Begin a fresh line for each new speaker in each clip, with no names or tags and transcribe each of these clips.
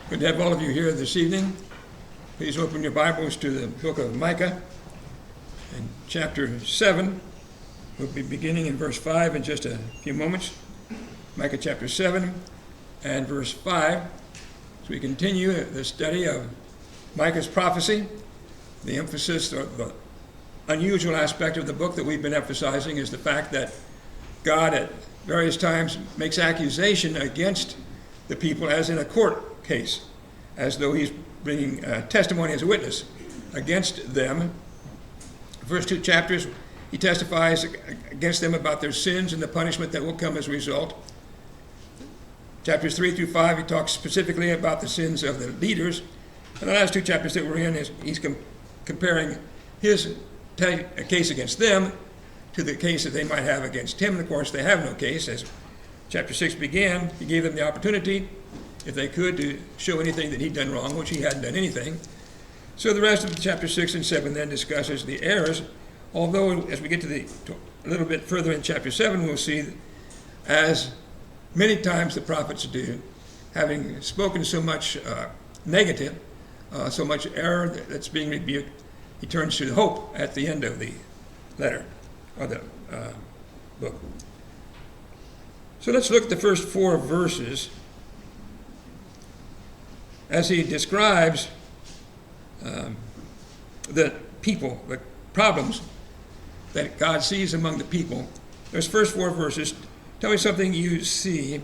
Good to have all of you here this evening. Please open your Bibles to the book of Micah and chapter 7. We'll be beginning in verse 5 in just a few moments. Micah chapter 7 and verse 5. So we continue the study of Micah's prophecy. The emphasis, or the unusual aspect of the book that we've been emphasizing, is the fact that God at various times makes accusation against the people as in a court case, as though he's bringing testimony as a witness against them. First two chapters, he testifies against them about their sins and the punishment that will come as a result. Chapters 3 through 5, he talks specifically about the sins of the leaders. And the last two chapters that we're in, he's comparing his case against them to the case that they might have against him. And of course, they have no case. As chapter 6 began, he gave them the opportunity, if they could, to show anything that he'd done wrong, which he hadn't done anything. So the rest of chapter 6 and 7 then discusses the errors, although as we get to a little bit further in chapter 7, we'll see, as many times the prophets do, having spoken so much negative, so much error that's being rebuked, he turns to hope at the end of the letter, or the book. So let's look at the first 4 verses as he describes the people, the problems that God sees among the people. Those first 4 verses, tell me something you see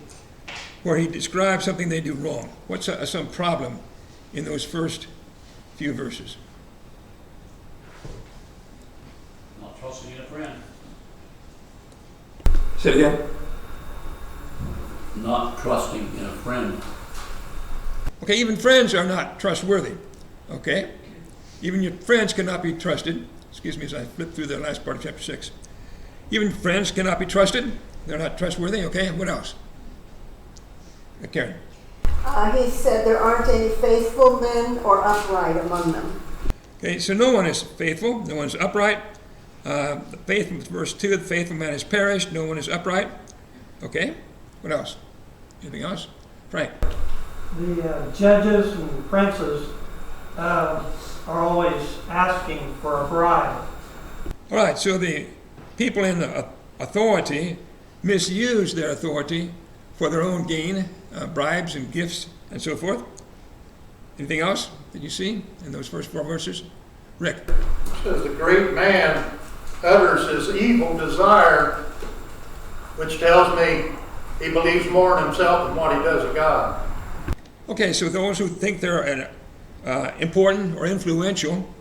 where he describes something they do wrong. What's some problem in those first few verses?
Not trusting in a friend.
Say it again.
Not trusting in a friend.
Okay, even friends are not trustworthy. Okay? Even your friends cannot be trusted. Excuse me as I flip through the last part of chapter 6. Even friends cannot be trusted. They're not trustworthy. Okay, what else? Karen.
He said there aren't any faithful men or upright among them.
Okay, so no one is faithful. No one is upright. The faithful, verse 2, the faithful man has perished. No one is upright. Okay, what else? Anything else? Frank.
The judges and princes are always asking for a bribe.
All right, so the people in authority misuse their authority for their own gain, bribes and gifts and so forth. Anything else that you see in those first 4 verses? Rick.
It says the great man utters his evil desire, which tells me he believes more in himself than what he does of God.
Okay, so those who think they're important or influential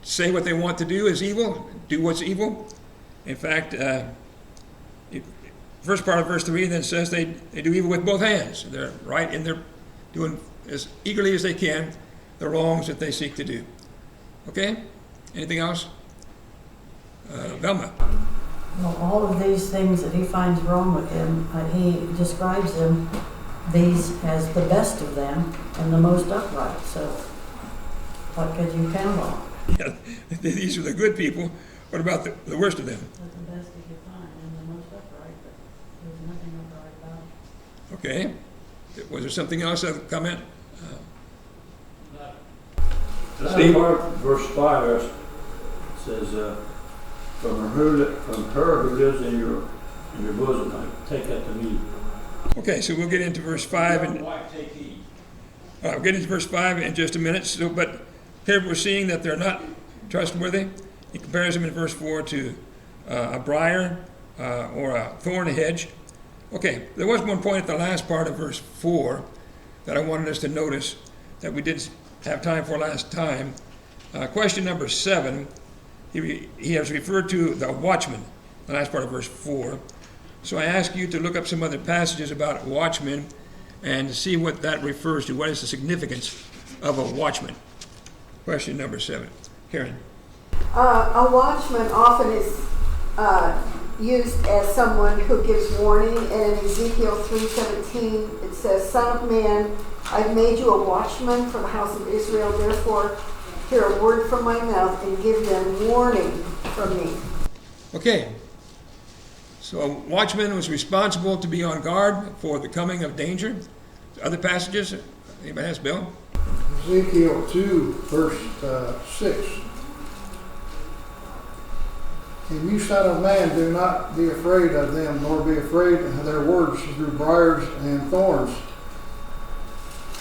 say what they want to do is evil, do what's evil. In fact, first part of verse 3 then says they do evil with both hands. They're right in their doing as eagerly as they can the wrongs that they seek to do. Okay? Anything else? Velma.
Well, all of these things that he finds wrong with him, he describes them, these, as the best of them and the most upright. So, what could you count on?
Yeah, these are the good people. What about the worst of them?
That's the best he could find and the most upright, but there's nothing upright about it.
Okay. Was there something else, a comment?
Steve? Verse 5 says, from her who lives in your bosom, I take that to me.
Okay, so we'll get into verse 5 and
Take heed.
we'll get into verse 5 in just a minute. So, but here we're seeing that they're not trustworthy. He compares them in verse 4 to a briar or a thorn hedge. Okay, there was one point at the last part of verse 4 that I wanted us to notice that we didn't have time for last time. Question number 7, he has referred to the watchman, the last part of verse 4. So I ask you to look up some other passages about watchmen and see what that refers to. What is the significance of a watchman? Question number 7. Karen.
A watchman often is used as someone who gives warning. And in Ezekiel 3:17, it says, "Son of man, I've made you a watchman for the house of Israel. Therefore, hear a word from my mouth and give them warning from me."
Okay. So a watchman was responsible to be on guard for the coming of danger, Other passages? Anybody has, Bill?
Ezekiel 2, verse 6. And you, son of man, do not be afraid of them, nor be afraid of their words, through briars and thorns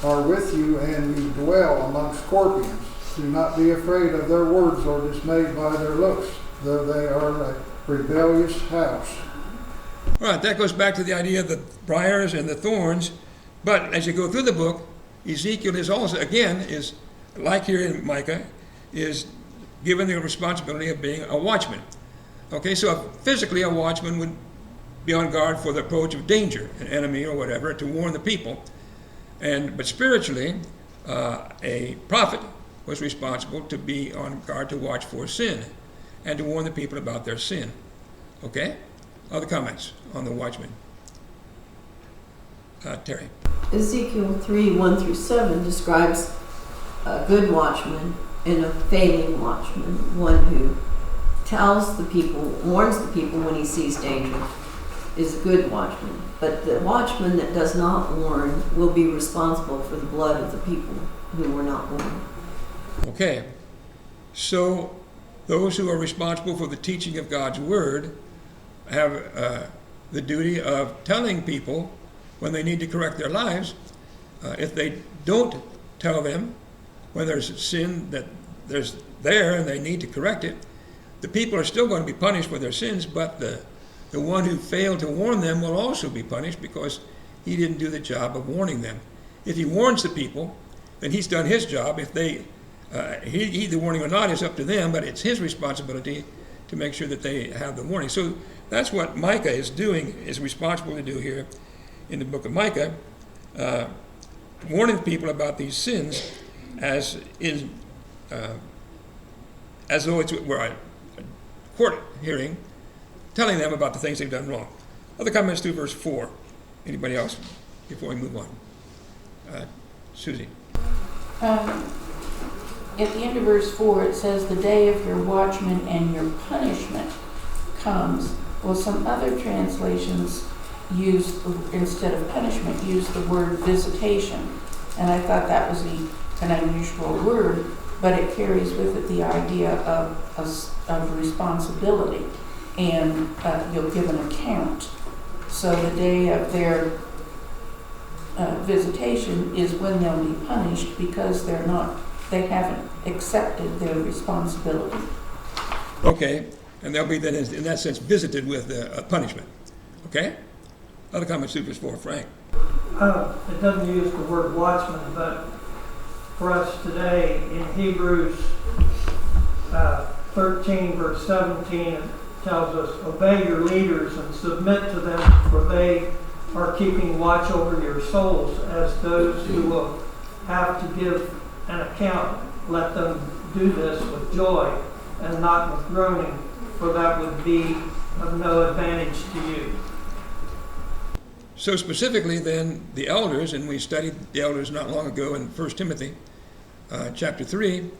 are with you, and you dwell among scorpions. Do not be afraid of their words, or dismayed by their looks, though they are a rebellious house.
All right, that goes back to the idea of the briars and the thorns. But as you go through the book, Ezekiel is also, again, is like here in Micah, is given the responsibility of being a watchman. Okay, so physically a watchman would be on guard for the approach of danger, an enemy or whatever, to warn the people. But spiritually, a prophet was responsible to be on guard to watch for sin and to warn the people about their sin. Okay? Other comments on the watchman? Terry.
Ezekiel 3:1-7 describes a good watchman and a failing watchman, one who tells the people, warns the people when he sees danger, is a good watchman. But the watchman that does not warn will be responsible for the blood of the people who were not warned.
Okay. So those who are responsible for the teaching of God's word have the duty of telling people when they need to correct their lives. If they don't tell them when there's sin that there's there and they need to correct it, the people are still going to be punished for their sins, but the one who failed to warn them will also be punished because he didn't do the job of warning them. If he warns the people, then he's done his job. If they heed the warning or not is up to them, but it's his responsibility to make sure that they have the warning. So that's what Micah is doing, is responsible to do here in the book of Micah, warning people about these sins as though it were a court hearing, telling them about the things they've done wrong. Other comments through verse 4. Anybody else before we move on? Susie.
At the end of verse 4, it says, the day of your watchman and your punishment comes. Well, some other translations use, instead of punishment, use the word visitation. And I thought that was an unusual word, but it carries with it the idea of responsibility. And you'll give an account. So the day of their visitation is when they'll be punished because they haven't accepted their responsibility.
Okay, and they'll be then, in that sense, visited with a punishment. Okay? Other comments through verse 4. Frank.
It doesn't use the word watchman, but for us today in Hebrews 13, verse 17, it tells us, obey your leaders and submit to them, for they are keeping watch over your souls as those who will have to give an account. Let them do this with joy and not with groaning, for that would be of no advantage to you.
So specifically then, the elders, and we studied the elders not long ago in 1 Timothy chapter 3,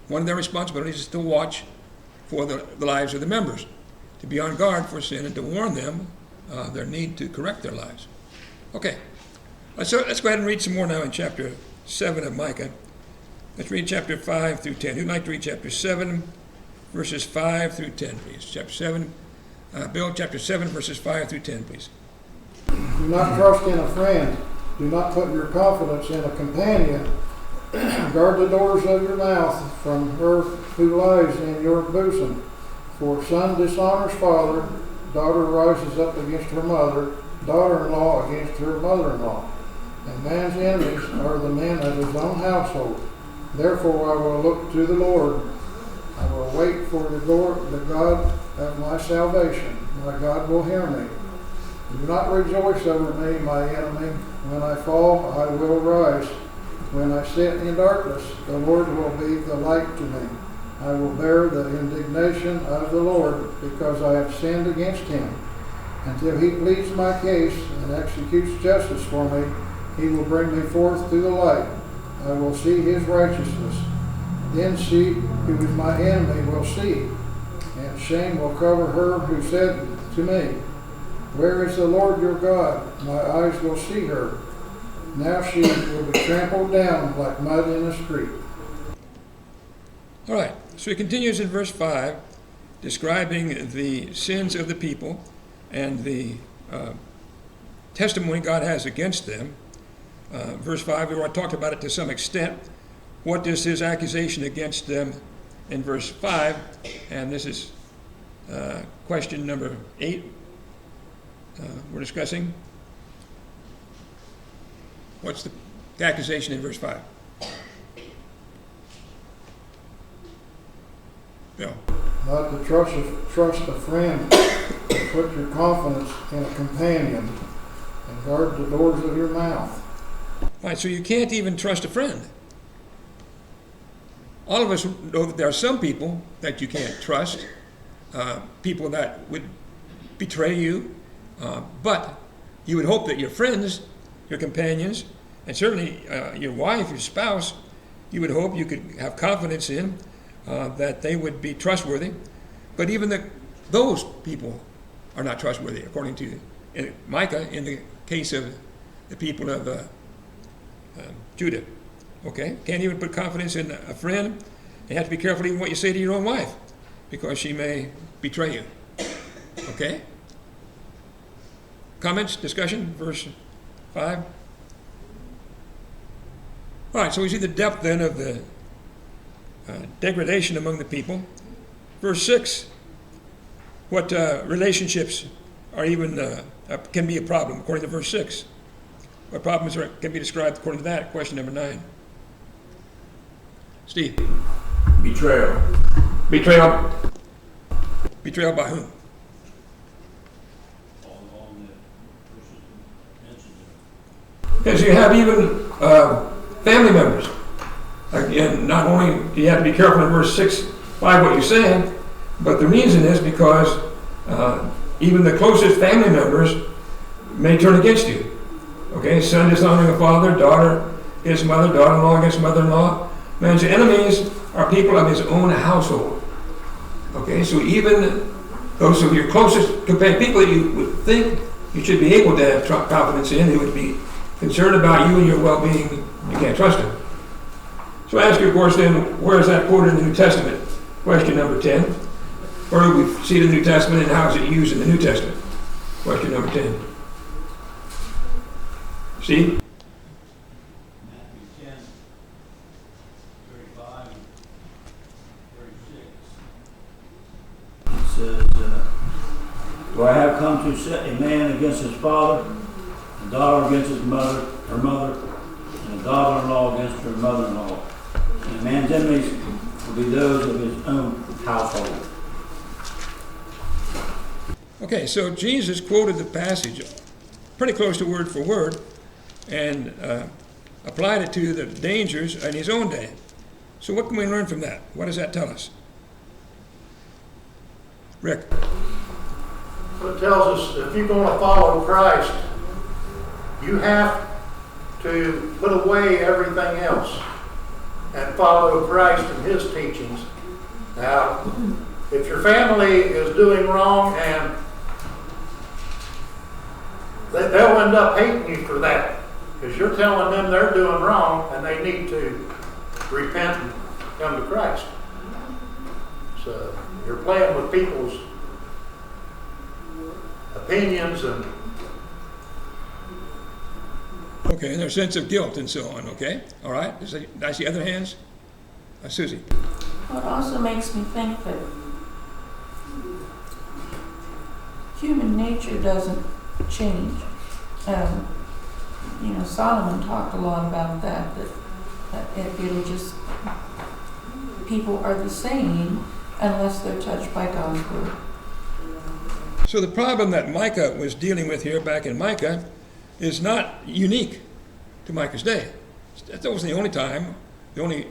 one of their responsibilities is to watch for the lives of the members, to be on guard for sin and to warn them their need to correct their lives. Okay, let's go ahead and read some more now in chapter 7 of Micah. Let's read chapter 5 through 10. Who'd like to read chapter 7, verses 5 through 10, please? Chapter 7, Bill, chapter 7, verses 5 through 10, please.
Do not trust in a friend. Do not put your confidence in a companion. Guard the doors of your mouth from her who lies in your bosom. For son dishonors father, daughter rises up against her mother, daughter-in-law against her mother-in-law. And man's enemies are the men of his own household. Therefore I will look to the Lord. I will wait for the God of my salvation. My God will hear me. Do not rejoice over me, my enemy. When I fall, I will rise. When I sit in darkness, the Lord will be the light to me. I will bear the indignation of the Lord because I have sinned against him. Until he pleads my case and executes justice for me, he will bring me forth to the light. I will see his righteousness. Then she who is my enemy will see, and shame will cover her who said to me, where is the Lord your God? My eyes will see her. Now she will be trampled down like mud in the street.
All right, so he continues in verse 5, describing the sins of the people and the testimony God has against them. Verse 5, we already talked about it to some extent. What is his accusation against them in verse 5? And this is question number 8 we're discussing. What's the accusation in verse 5? Bill.
Not to trust a friend, but put your confidence in a companion, and guard the doors of your mouth.
All right, so you can't even trust a friend. All of us know that there are some people that you can't trust, people that would betray you, but you would hope that your friends, your companions, and certainly your wife, your spouse, you would hope you could have confidence in, that they would be trustworthy. But even those people are not trustworthy, according to Micah, in the case of the people of Judah. Okay? Can't even put confidence in a friend. You have to be careful even what you say to your own wife, because she may betray you. Okay? Comments, discussion, verse 5? All right, so we see the depth then of the degradation among the people. Verse 6, what relationships are even can be a problem, according to verse 6? What problems can be described according to that? Question number 9. Steve.
Betrayal.
Betrayal. Betrayal by whom? Because you have even family members. Again, not only do you have to be careful in verse 6 by what you're saying, but the reason is because even the closest family members may turn against you. Okay, son dishonoring a father, daughter against mother, daughter-in-law against mother-in-law. Man's enemies are people of his own household. Okay, so even those of your closest companions, people that you would think you should be able to have confidence in, who would be concerned about you and your well-being, you can't trust them. So I ask you, of course, then, where is that quoted in the New Testament? Question number 10. Where do we see the New Testament and how is it used in the New Testament? Question number 10. See?
Matthew 10, 35 and 36. It says, "For I have come to set a man against his father, a daughter against his mother, her mother, and a daughter-in-law against her mother-in-law. And a man's enemies will be those of his own household."
Okay, so Jesus quoted the passage pretty close to word for word and applied it to the dangers in his own day. So what can we learn from that? What does that tell us? Rick?
It tells us if you're going to follow Christ, you have to put away everything else and follow Christ and his teachings. Now, if your family is doing wrong, and they'll end up hating you for that, because you're telling them they're doing wrong and they need to repent and come to Christ. So you're playing with people's opinions and
Okay, and their sense of guilt and so on, okay? All right, did I see other hands? Susie?
Well, it also makes me think that human nature doesn't change. Solomon talked a lot about that it'll just, people are the same unless they're touched by God's word.
So the problem that Micah was dealing with here back in Micah is not unique to Micah's day. That wasn't the only time, the only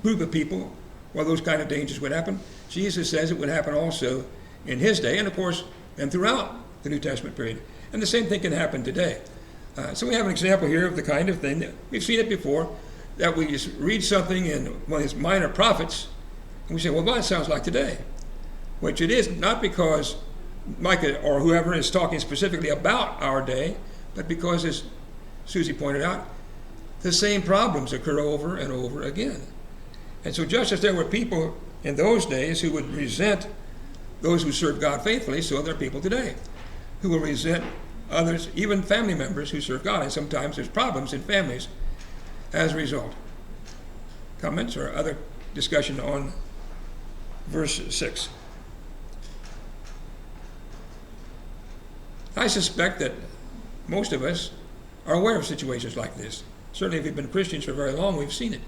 group of people where those kind of dangers would happen. Jesus says it would happen also in his day, and of course, and throughout the New Testament period. And the same thing can happen today. So we have an example here of the kind of thing that we've seen it before, that we just read something in one of these minor prophets, and we say, well, that sounds like today. Which it is, not because Micah or whoever is talking specifically about our day, but because it's Susie pointed out, the same problems occur over and over again. And so just as there were people in those days who would resent those who serve God faithfully, so there are people today who will resent others, even family members who serve God. And sometimes there's problems in families as a result. Comments or other discussion on verse 6? I suspect that most of us are aware of situations like this. Certainly if we've been Christians for very long, we've seen it.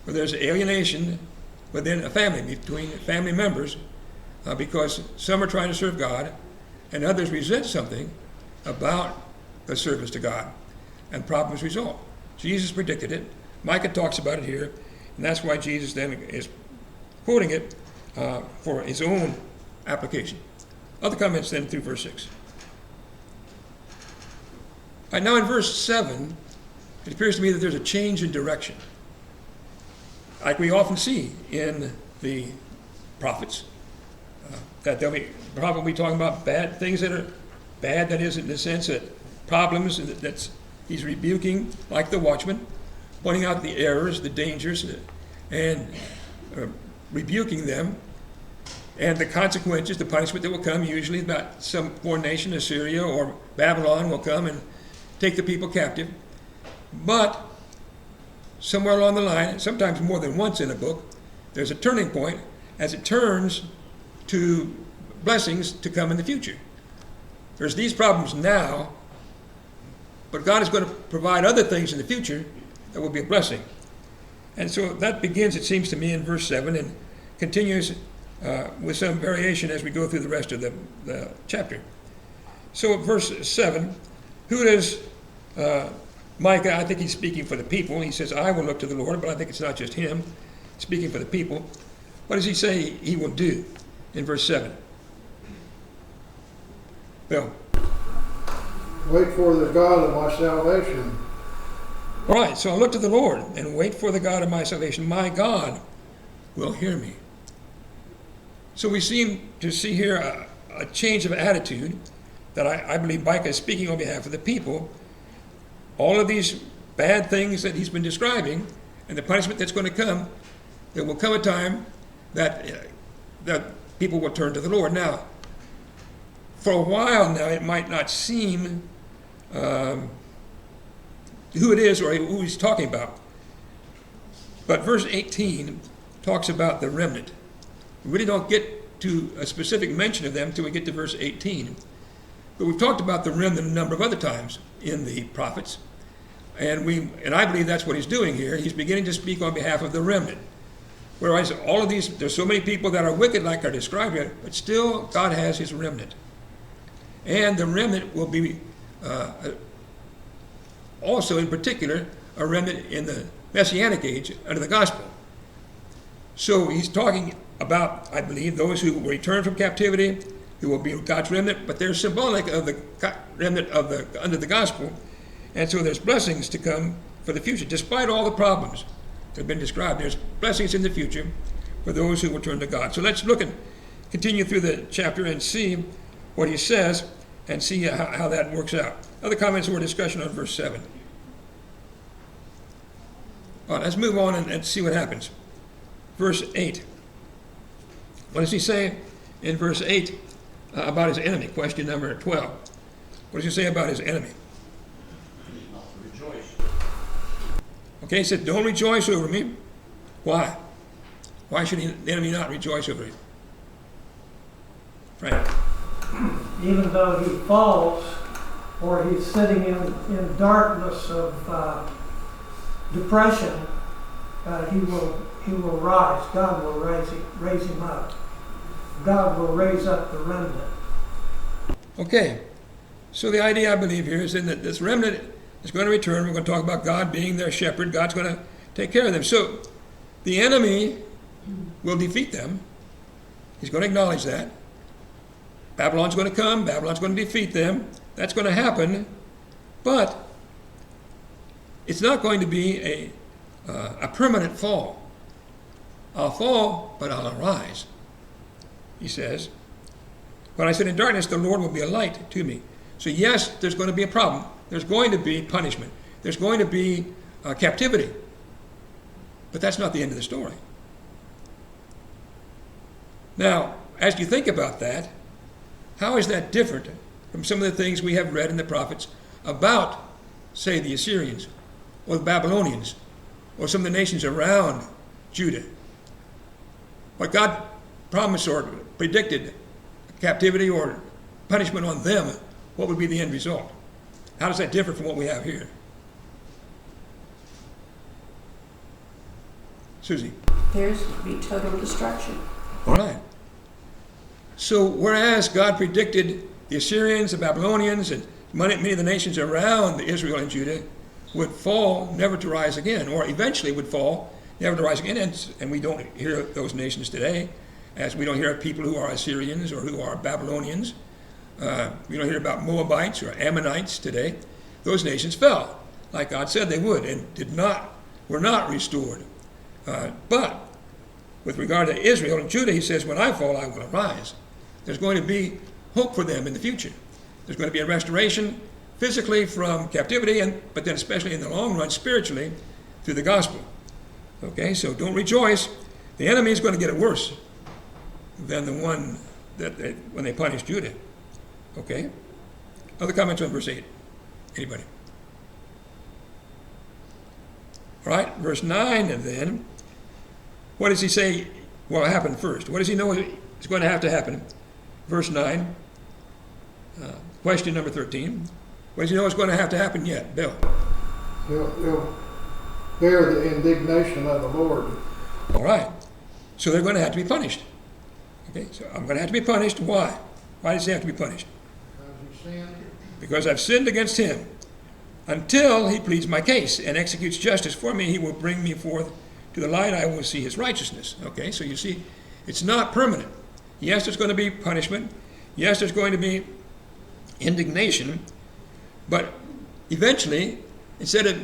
Where there's alienation within a family, between family members, because some are trying to serve God and others resent something about the service to God, and problems result. Jesus predicted it. Micah talks about it here, and that's why Jesus then is quoting it for his own application. Other comments then through verse 6. All right, now in verse 7, it appears to me that there's a change in direction, like we often see in the prophets. That they'll be probably talking about bad things that are bad, that is, in the sense that problems that he's rebuking, like the watchman, pointing out the errors, the dangers, and rebuking them, and the consequences, the punishment that will come. Usually about some foreign nation, Assyria or Babylon, will come and take the people captive. But somewhere along the line, sometimes more than once in a book, there's a turning point as it turns to blessings to come in the future. There's these problems now, but God is going to provide other things in the future that will be a blessing. And so that begins, it seems to me, in verse 7 and continues with some variation as we go through the rest of the chapter. So verse 7, who does Micah, I think he's speaking for the people. He says, I will look to the Lord, but I think it's not just him speaking for the people. What does he say he will do in verse 7? Bill.
Wait for the God of my salvation.
All right, so I'll look to the Lord and wait for the God of my salvation. My God will hear me. So we seem to see here a change of attitude that I believe Micah is speaking on behalf of the people. All of these bad things that he's been describing and the punishment that's going to come, there will come a time that people will turn to the Lord. Now, for a while now, it might not seem who it is or who he's talking about. But verse 18 talks about the remnant. We really don't get to a specific mention of them until we get to verse 18. But we've talked about the remnant a number of other times in the prophets. And I believe that's what he's doing here. He's beginning to speak on behalf of the remnant. Whereas all of these, there's so many people that are wicked like are described here, but still God has his remnant. And the remnant will be also in particular a remnant in the Messianic age under the gospel. So he's talking about, I believe, those who will return from captivity, who will be God's remnant, but they're symbolic of the remnant under the gospel. And so there's blessings to come for the future. Despite all the problems that have been described, there's blessings in the future for those who will turn to God. So let's look and continue through the chapter and see what he says and see how that works out. Other comments or discussion on verse 7? All right, let's move on and see what happens. Verse 8. What does he say in verse 8 about his enemy? Question number 12. What does he say about his enemy? Okay, he said, don't rejoice over me. Why? Why should the enemy not rejoice over him? Frank.
Even though he falls, or he's sitting in darkness of depression, he will rise. God will raise him up. God will raise up the remnant.
Okay, so the idea I believe here is that this remnant is going to return. We're going to talk about God being their shepherd. God's going to take care of them. So the enemy will defeat them. He's going to acknowledge that. Babylon's going to come. Babylon's going to defeat them. That's going to happen. But it's not going to be a permanent fall. I'll fall, but I'll arise, he says. When I sit in darkness, the Lord will be a light to me. So yes, there's going to be a problem. there's going to be punishment. There's going to be captivity. But that's not the end of the story. Now, as you think about that, how is that different from some of the things we have read in the prophets about, say, the Assyrians or the Babylonians or some of the nations around Judah? What God promised or predicted, captivity or punishment on them, what would be the end result? How does that differ from what we have here? Susie?
Theirs would be total destruction.
All right. So whereas God predicted the Assyrians, the Babylonians, and many of the nations around Israel and Judah would fall, never to rise again, or eventually would fall, never to rise again, and we don't hear those nations today, as we don't hear of people who are Assyrians or who are Babylonians. We don't hear about Moabites or Ammonites today. Those nations fell, like God said they would, and were not restored. But with regard to Israel and Judah, he says, when I fall, I will arise. There's going to be hope for them in the future. There's going to be a restoration physically from captivity, but then especially in the long run, spiritually, through the gospel. Okay, so don't rejoice. The enemy is going to get it worse than the one when they punished Judah. Okay? Other comments on verse 8? Anybody? All right, verse 9, and then, what does he say will happen first? What does he know is going to have to happen? Verse 9, question number 13. What does he know is going to have to happen yet? Bill?
He'll bear the indignation of the Lord.
All right, so they're going to have to be punished. Okay, so I'm going to have to be punished. Why? Why does he have to be punished?
Because he sinned.
Because I've sinned against him. Until he pleads my case and executes justice for me, he will bring me forth to the light. I will see his righteousness. Okay, so you see, it's not permanent. Yes, there's going to be punishment. Yes, there's going to be indignation. But eventually, instead of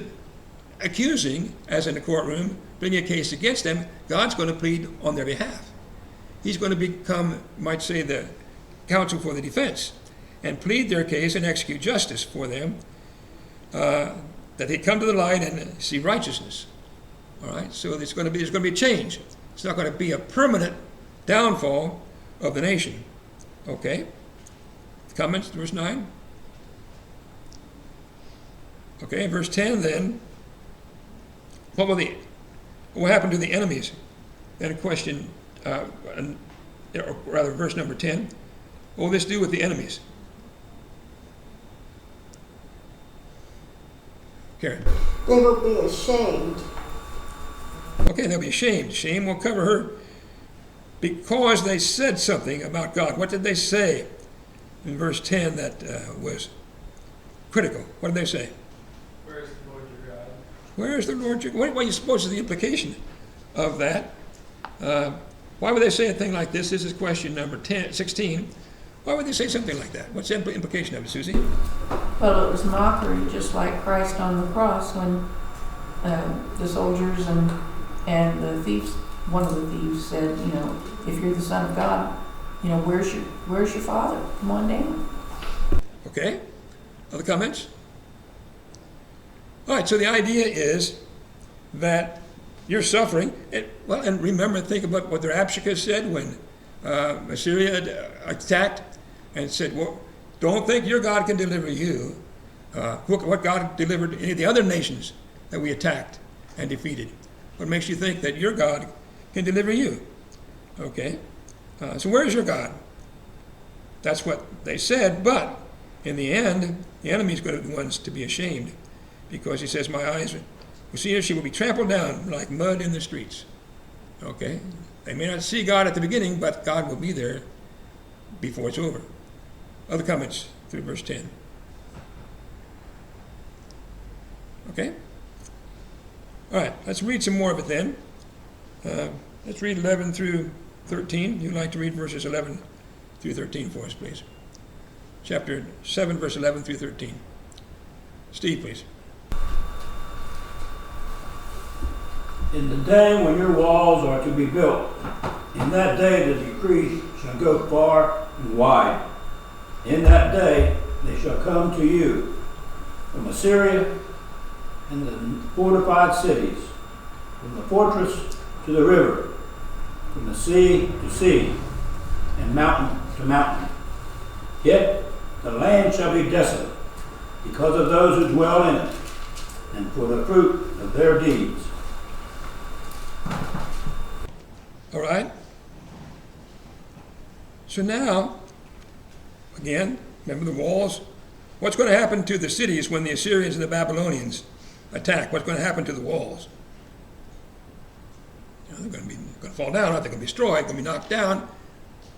accusing, as in the courtroom, bringing a case against them, God's going to plead on their behalf. He's going to become, might say, the counsel for the defense and plead their case and execute justice for them, that they come to the light and see righteousness. All right, so there's going to be a change. It's not going to be a permanent downfall of the nation. Okay? Comments, verse 9? Okay, verse 10 then. What will happen to the enemies? Then a question, or rather verse number 10. What will this do with the enemies? Karen?
They will be ashamed.
Okay, they'll be ashamed. Shame will cover her because they said something about God. What did they say in verse 10 that was critical? What did they say?
Where is the Lord your God?
Where is the Lord your God? What do you suppose is the implication of that? Why would they say a thing like this? This is question number 16. Why would they say something like that? What's the implication of it, Susie?
Well, it was mockery, just like Christ on the cross when the soldiers and the thieves, one of the thieves said, if you're the Son of God, where's your Father? Come on down.
Okay. Other comments? All right, so the idea is that you're suffering. And remember, think about what the Rabshakeh said when Assyria attacked and said, well, don't think your God can deliver you. What God delivered any of the other nations that we attacked and defeated. What makes you think that your God can deliver you? Okay? So where is your God? That's what they said, but in the end, the enemy is going to be the ones to be ashamed, because he says, my eyes will see her, she will be trampled down like mud in the streets. Okay? They may not see God at the beginning, but God will be there before it's over. Other comments through verse 10. Okay? All right, let's read some more of it then. Let's read 11 through 13. You'd like to read verses 11 through 13 for us, please. Chapter 7, verse 11 through 13. Steve, please.
In the day when your walls are to be built, in that day the decree shall go far and wide. In that day they shall come to you, from Assyria and the fortified cities, from the fortress to the river, from the sea to sea, and mountain to mountain. Yet the land shall be desolate because of those who dwell in it, and for the fruit of their deeds.
All right? So now, again, remember the walls? What's going to happen to the cities when the Assyrians and the Babylonians attack? What's going to happen to the walls? They're going to fall down, aren't they? They're going to be destroyed, they're going to be knocked down.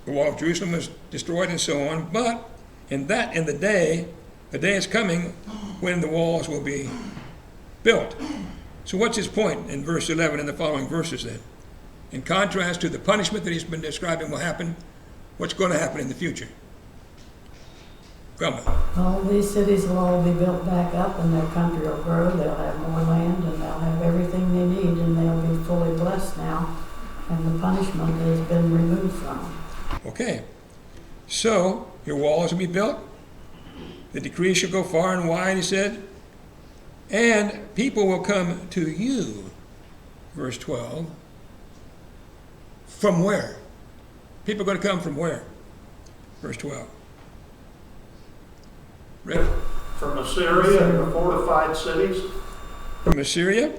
The wall of Jerusalem was destroyed and so on. But in the day is coming when the walls will be built. So what's his point in verse 11 and the following verses then? In contrast to the punishment that he's been describing will happen, what's going to happen in the future? Come on.
All these cities will all be built back up and their country will grow. They'll have more land and they'll have everything they need and they'll be fully blessed now. And the punishment has been removed from them.
Okay. So, your walls will be built. The decree shall go far and wide, he said. And people will come to you. Verse 12. From where? People are going to come from where? Verse 12. Rick?
From Assyria and the fortified cities.
From Assyria,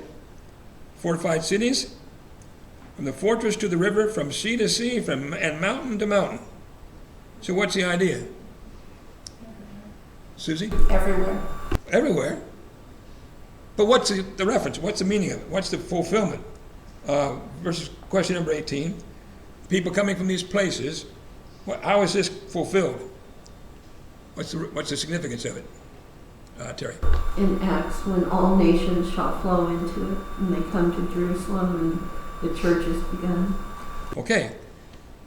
fortified cities, from the fortress to the river, from sea to sea, and mountain to mountain. So what's the idea? Susie?
Everywhere.
Everywhere. But what's the reference? What's the meaning of it? What's the fulfillment? Versus question number 18. People coming from these places, how is this fulfilled? What's the significance of it? Terry?
In Acts, when all nations shall flow into it, and they come to Jerusalem, and the church is begun.
Okay.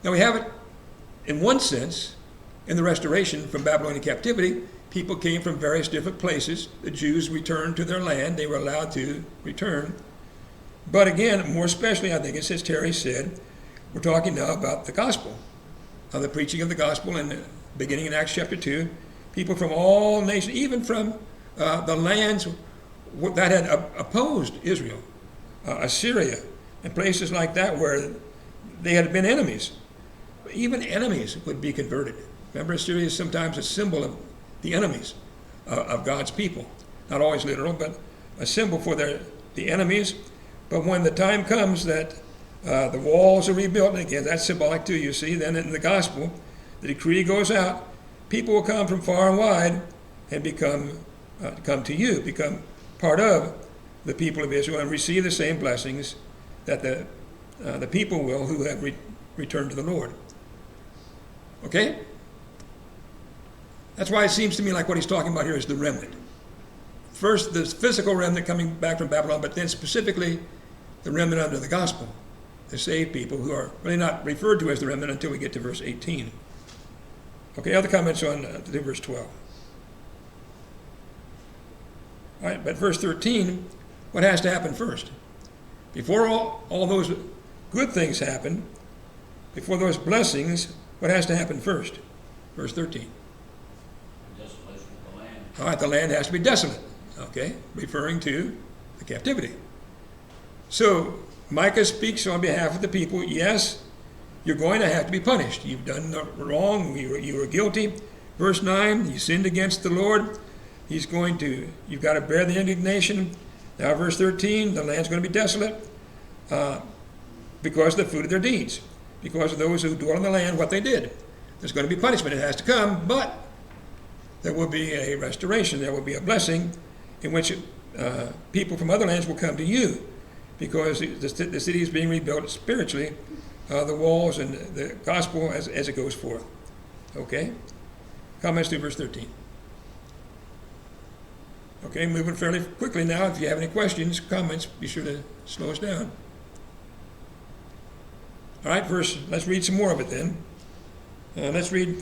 Now we have it, in one sense, in the restoration from Babylonian captivity. People came from various different places. The Jews returned to their land. They were allowed to return. But again, more especially, I think, as Terry said, we're talking now about the gospel, of the preaching of the gospel, and beginning in Acts chapter 2, people from all nations, even from the lands that had opposed Israel, Assyria, and places like that where they had been enemies. Even enemies would be converted. Remember, Assyria is sometimes a symbol of the enemies of God's people. Not always literal, but a symbol for the enemies. But when the time comes that the walls are rebuilt, and again, that's symbolic too, you see, then in the gospel, the decree goes out, people will come from far and wide and come to you, become part of the people of Israel and receive the same blessings that the people will who have returned to the Lord. Okay? That's why it seems to me like what he's talking about here is the remnant. First, the physical remnant coming back from Babylon, but then specifically the remnant under the gospel, the saved people who are really not referred to as the remnant until we get to verse 18. Okay, other comments on verse 12. All right, but verse 13, what has to happen first? Before all those good things happen, before those blessings, what has to happen first? Verse 13.
Desolation of the land.
All right, the land has to be desolate, okay, referring to the captivity. So Micah speaks on behalf of the people. Yes, you're going to have to be punished. You've done wrong. You were guilty. Verse 9, you sinned against the Lord. You've got to bear the indignation. Now verse 13, the land's going to be desolate because of the fruit of their deeds, because of those who dwell in the land, what they did. There's going to be punishment. It has to come, but there will be a restoration. There will be a blessing in which people from other lands will come to you, because the city is being rebuilt spiritually, the walls and the gospel as it goes forth. Okay? Comments to verse 13. Okay, moving fairly quickly now. If you have any questions, comments, be sure to slow us down. All right, let's read some more of it then. Let's go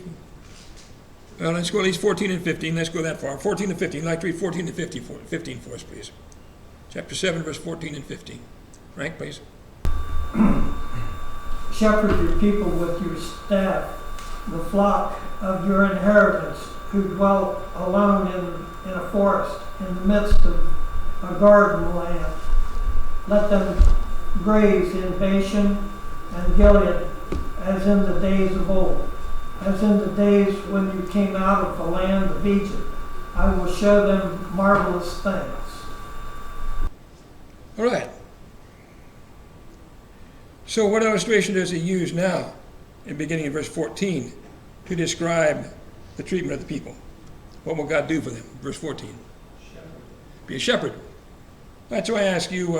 at least 14 and 15. Let's go that far. 14 and 15. I'd like to read 14 and 15 for us, please. Chapter 7, verse 14 and 15. Frank, please.
Shepherd your people with your staff, the flock of your inheritance, who dwell alone in a forest. in the midst of a garden land. Let them graze in Bashan and Gilead, as in the days of old, as in the days when you came out of the land of Egypt. I will show them marvelous things.
All right. So what illustration does he use now, beginning in verse 14, to describe the treatment of the people? What will God do for them? Verse 14.
Shepherd.
Be a shepherd. That's why I ask you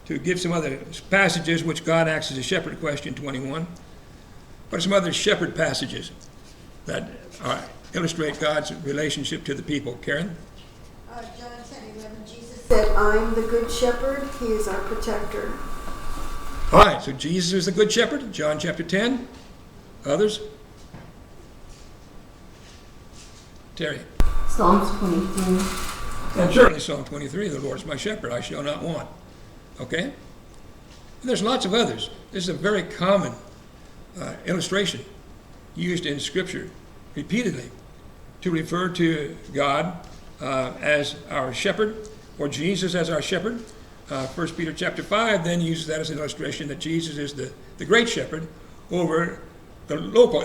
to give some other passages which God acts as a shepherd, question 21. What are some other shepherd passages that illustrate God's relationship to the people? Karen?
John 10:11, Jesus said, I'm the good shepherd. He is our protector.
All right, so Jesus is the good shepherd, John chapter 10. Others? Terry?
Psalms 23.
And certainly Psalm 23, the Lord is my shepherd, I shall not want. Okay? And there's lots of others. This is a very common illustration used in Scripture repeatedly to refer to God as our shepherd, or Jesus as our shepherd. 1 Peter chapter 5 then uses that as an illustration that Jesus is the great shepherd over the local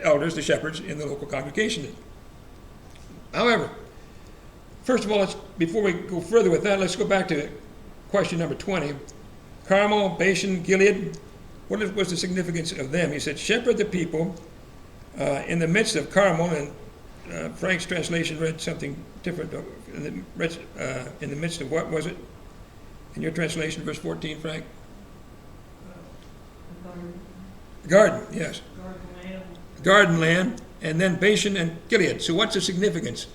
elders, the shepherds in the local congregation. However, first of all, before we go further with that, let's go back to question number 20. Carmel, Bashan, Gilead, what was the significance of them? He said, shepherd the people in the midst of Carmel, and Frank's translation read something different. In the midst of what was it? In your translation, verse 14, Frank? Garden, yes. Garden land, and then Bashan and Gilead. So what's the significance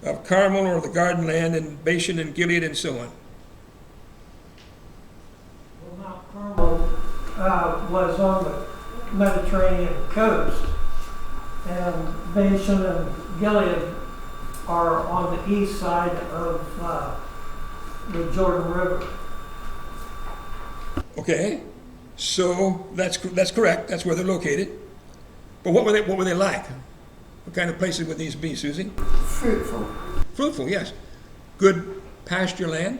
of Carmel or the garden land and Bashan and Gilead and so on?
Well, Mount Carmel was on the Mediterranean coast, and Bashan and Gilead are on the east side of the Jordan River.
Okay, so that's correct. That's where they're located. But what were they like? What kind of places would these be, Susie?
Fruitful.
Fruitful, yes. Good pasture land,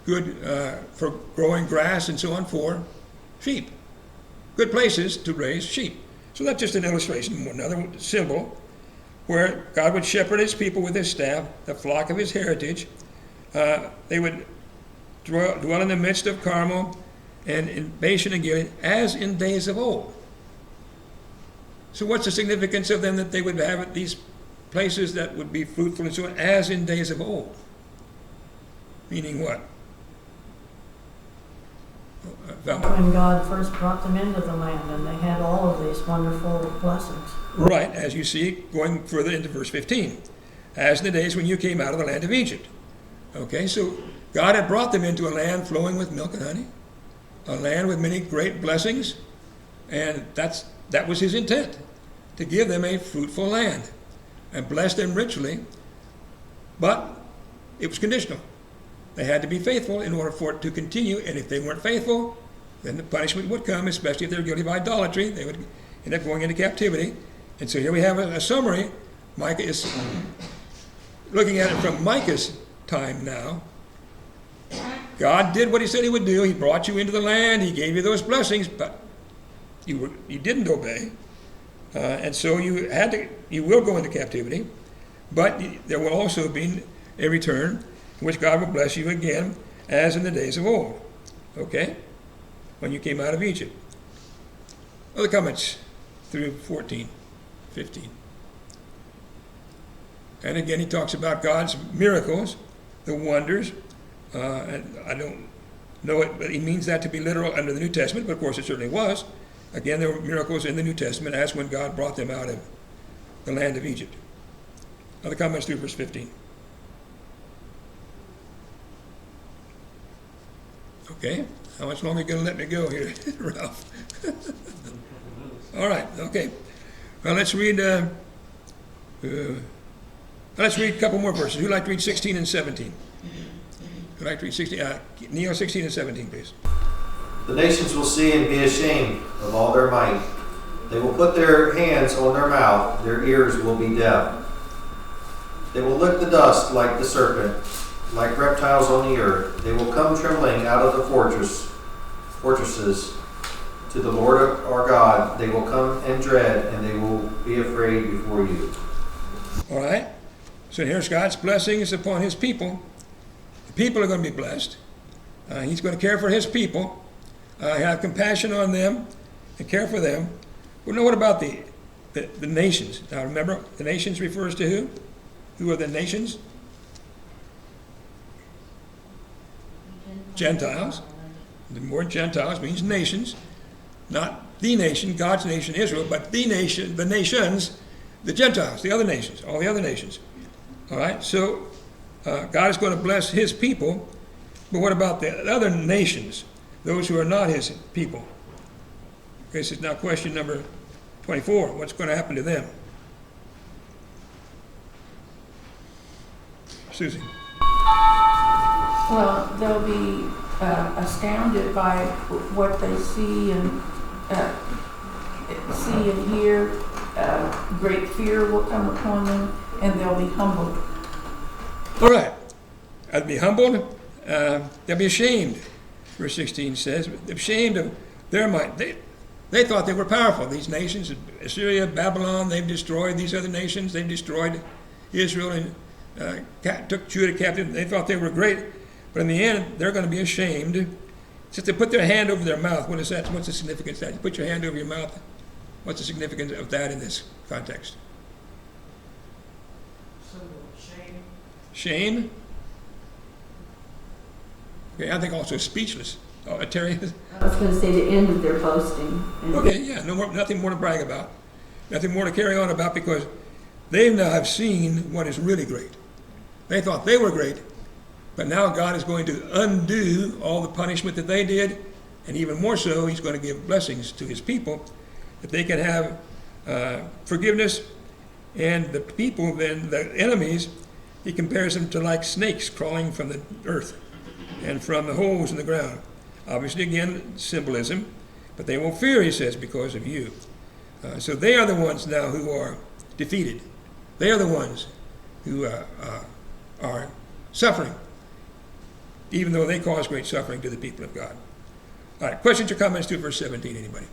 good for growing grass and so on for sheep. Good places to raise sheep. So that's just an illustration, another symbol where God would shepherd his people with his staff, the flock of his heritage. They would dwell in the midst of Carmel and in Bashan and Gilead, as in days of old. So what's the significance of them, that they would have these places that would be fruitful and so on, as in days of old? Meaning what?
When God first brought them into the land and they had all of these wonderful blessings.
Right, as you see, going further into verse 15. As in the days when you came out of the land of Egypt. Okay, so God had brought them into a land flowing with milk and honey, a land with many great blessings, and that was his intent, to give them a fruitful land and bless them richly, but it was conditional. They had to be faithful in order for it to continue, and if they weren't faithful, then the punishment would come, especially if they were guilty of idolatry. They would end up going into captivity. And so here we have a summary. Micah is looking at it from Micah's time now. God did what he said he would do. He brought you into the land. He gave you those blessings, but you didn't obey. And so you will go into captivity, but there will also be a return in which God will bless you again, as in the days of old. Okay? When you came out of Egypt. Other comments through 14, 15. And again, he talks about God's miracles, the wonders. And I don't know it, but he means that to be literal under the New Testament, but of course it certainly was. Again, there were miracles in the New Testament, as when God brought them out of the land of Egypt. Other comments through verse 15. Okay, how much longer are you going to let me go here, Ralph? All right, okay. Well, let's read a couple more verses. Who'd like to read 16 and 17? Who'd like to read 16? Neil, 16 and 17, please.
The nations will see and be ashamed of all their might. They will put their hands on their mouth, their ears will be deaf. They will lick the dust like the serpent, like reptiles on the earth. They will come trembling out of the fortresses to the Lord our God. They will come in dread, and they will be afraid before you.
All right? So here's God's blessings upon his people. The people are going to be blessed. He's going to care for his people, have compassion on them, and care for them. Well, now what about the nations? Now remember, the nations refers to who? Who are the nations? Gentiles. The word Gentiles means nations. Not the nation, God's nation, Israel, but the nation, the nations, the Gentiles, the other nations, all the other nations. All right, so God is going to bless his people, but what about the other nations, those who are not his people? This is now question number 24. What's going to happen to them? Susie.
Well, they'll be astounded by what they see and hear. Great fear will come upon them, and they'll be humbled.
All right. They'll be humbled. They'll be ashamed. Verse 16 says, ashamed of their might. They thought they were powerful. These nations, Assyria, Babylon, they've destroyed these other nations. They've destroyed Israel and took Judah captive. They thought they were great. But in the end, they're going to be ashamed. Just to put their hand over their mouth. What is that? What's the significance of that? You put your hand over your mouth. What's the significance of that in this context?
Symbol of shame.
Shame? Okay, I think also speechless. Oh, Terry?
I was going to say the end of their boasting.
Okay, yeah, nothing more to brag about. Nothing more to carry on about, because they now have seen what is really great. They thought they were great, but now God is going to undo all the punishment that they did, and even more so, he's going to give blessings to his people, that they can have forgiveness. And the people, then, the enemies, he compares them to like snakes crawling from the earth and from the holes in the ground. Obviously, again, symbolism, but they will fear, he says, because of you. So they are the ones now who are defeated. They are the ones who are suffering, even though they cause great suffering to the people of God. All right, questions or comments to verse 17, anybody?